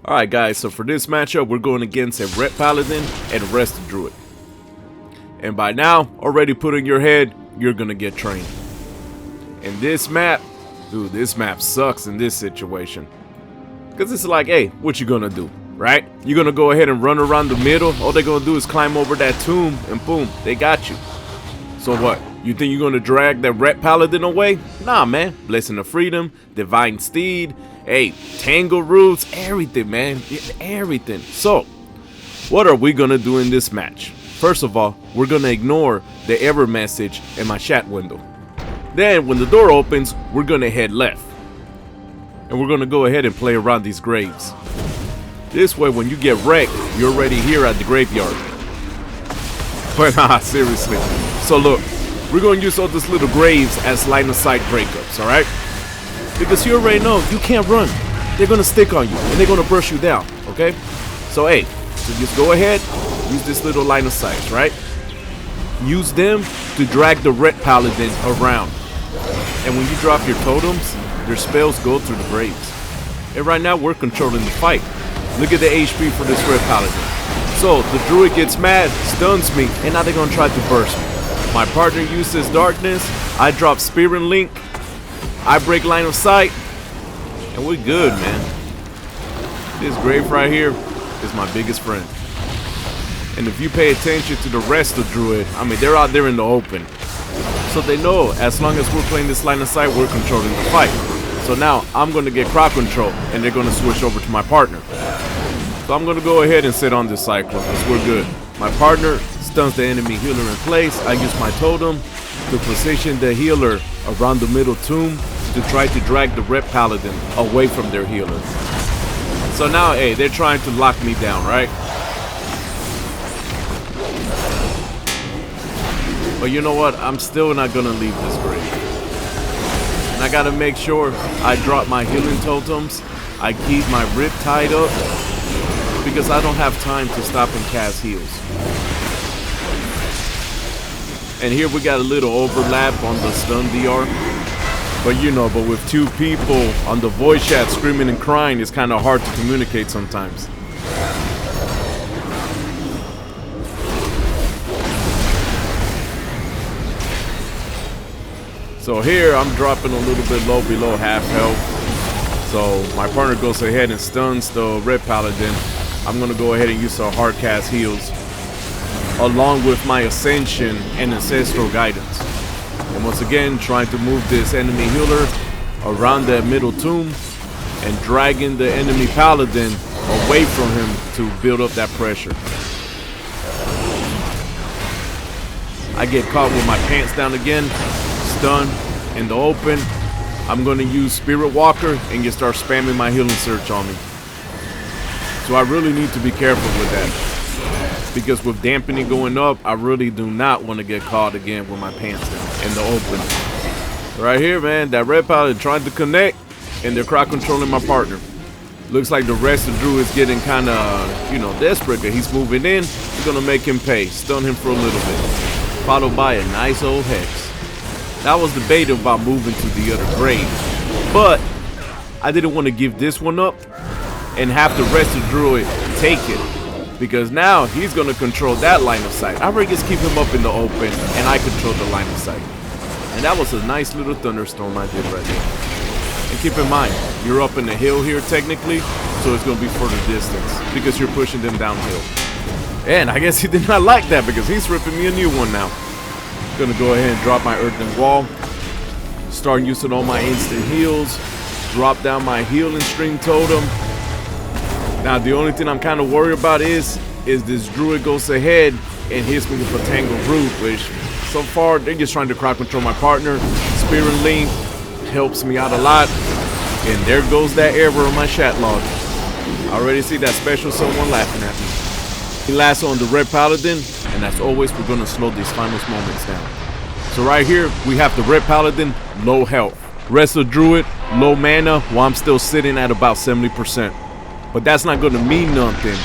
Alright guys, so for this matchup, we're going against a Red Paladin and a Resto Druid. And by now, already put in your head, you're gonna get trained. And this map, dude, this map sucks in this situation. Because it's like, hey, what you gonna do, right? You're gonna go ahead and run around the middle. All they're gonna do is climb over that tomb and boom, they got you. So what? You think you're gonna drag that Red Paladin away? Nah, man. Blessing of Freedom, Divine Steed, hey, Tangle Roots, everything, man. Everything. So, what are we gonna do in this match? First of all, we're gonna ignore the error message in my chat window. Then, when the door opens, we're gonna head left. And we're gonna go ahead and play around these graves. This way, when you get wrecked, you're already here at the graveyard. But nah, seriously. So look, we're going to use all these little graves as line of sight breakups, alright? Because you already know, you can't run. They're going to stick on you, and they're going to brush you down, okay? So hey, so just go ahead, use this little line of sight, right? Use them to drag the Red Paladin around. And when you drop your totems, their spells go through the graves. And right now, we're controlling the fight. Look at the HP for this Red Paladin. So, the Druid gets mad, stuns me, and now they're going to try to burst me. My partner uses Darkness, I drop Spirit Link, I break line of sight, and we're good, man. This grave right here is my biggest friend. And if you pay attention to the rest of Druid, I mean, they're out there in the open. So they know, as long as we're playing this line of sight, we're controlling the fight. So now, I'm going to get crowd control, and they're going to switch over to my partner. So I'm going to go ahead and sit on this Cyclone, because we're good. My partner stuns the enemy healer in place. I use my totem to position the healer around the middle tomb to try to drag the Red Paladin away from their healer. So now, hey, they're trying to lock me down, right? But you know what? I'm still not going to leave this grave. And I got to make sure I drop my healing totems. I keep my rip tied up, because I don't have time to stop and cast heals. And here we got a little overlap on the stun DR. But you know, but with two people on the voice chat screaming and crying, it's kind of hard to communicate sometimes. So here I'm dropping a little bit low, below half health. So my partner goes ahead and stuns the Red Paladin. I'm going to go ahead and use our hard cast heals along with my Ascension and Ancestral Guidance. And once again, trying to move this enemy healer around that middle tomb and dragging the enemy Paladin away from him to build up that pressure. I get caught with my pants down again, stun in the open. I'm going to use Spirit Walker and just start spamming my healing search on me. So I really need to be careful with that, because with dampening going up, I really do not want to get caught again with my pants down in the open. Right here, man, that Red Paladin trying to connect, and they're crowd controlling my partner. Looks like the rest of Druid is getting kind of, you know, desperate. He's moving in. He's going to make him pay. Stun him for a little bit. Followed by a nice old Hex. That was debated about moving to the other grave, but I didn't want to give this one up and have the rest of Druid take it, because now he's going to control that line of sight. I rather just keep him up in the open and I control the line of sight. And that was a nice little thunderstorm I did right there. And keep in mind, you're up in the hill here technically, so it's going to be further distance because you're pushing them downhill. And I guess he did not like that, because he's ripping me a new one now. Going to go ahead and drop my Earthen Wall, start using all my instant heals, drop down my healing string totem. Now the only thing I'm kind of worried about is this Druid goes ahead and hits me with a Tangle Root, which so far they're just trying to crowd control my partner. Spirit Link helps me out a lot, and there goes that error on my chat log. I already see that special someone laughing at me. He lasts on the Red Paladin, and as always, we're going to slow these final moments down. So right here, we have the Red Paladin, low health. Resto Druid, low mana, while I'm still sitting at about 70%. But that's not going to mean nothing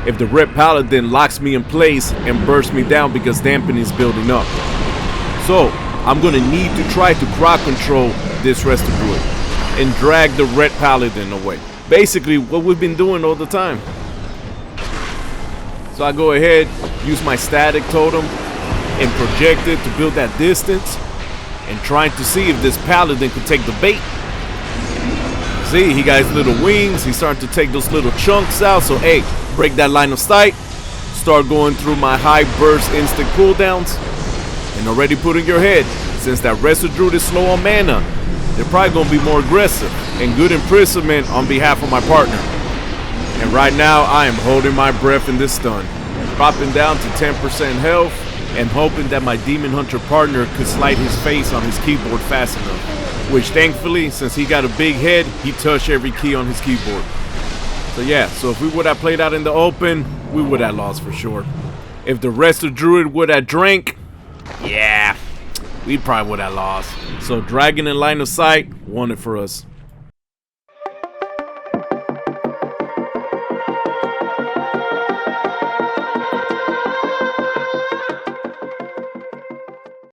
if the Red Paladin locks me in place and bursts me down, because dampening is building up. So I'm going to need to try to crowd control this Resto Druid and drag the Red Paladin away. Basically what we've been doing all the time. So I go ahead, use my static totem and project it to build that distance and trying to see if this paladin could take the bait. See, he got his little wings. He's starting to take those little chunks out. So, hey, break that line of sight. Start going through my high burst instant cooldowns. And already put in your head, since that Resto Druid is slow on mana, they're probably going to be more aggressive. And good imprisonment on behalf of my partner. And right now, I am holding my breath in this stun. Dropping down to 10% health. And hoping that my Demon Hunter partner could slide his face on his keyboard fast enough. Which thankfully, since he got a big head, he touched every key on his keyboard. So yeah, so if we would have played out in the open, we would have lost for sure. If the Resto Druid would have drank, yeah, we probably would have lost. So Dragon in line of sight won it for us.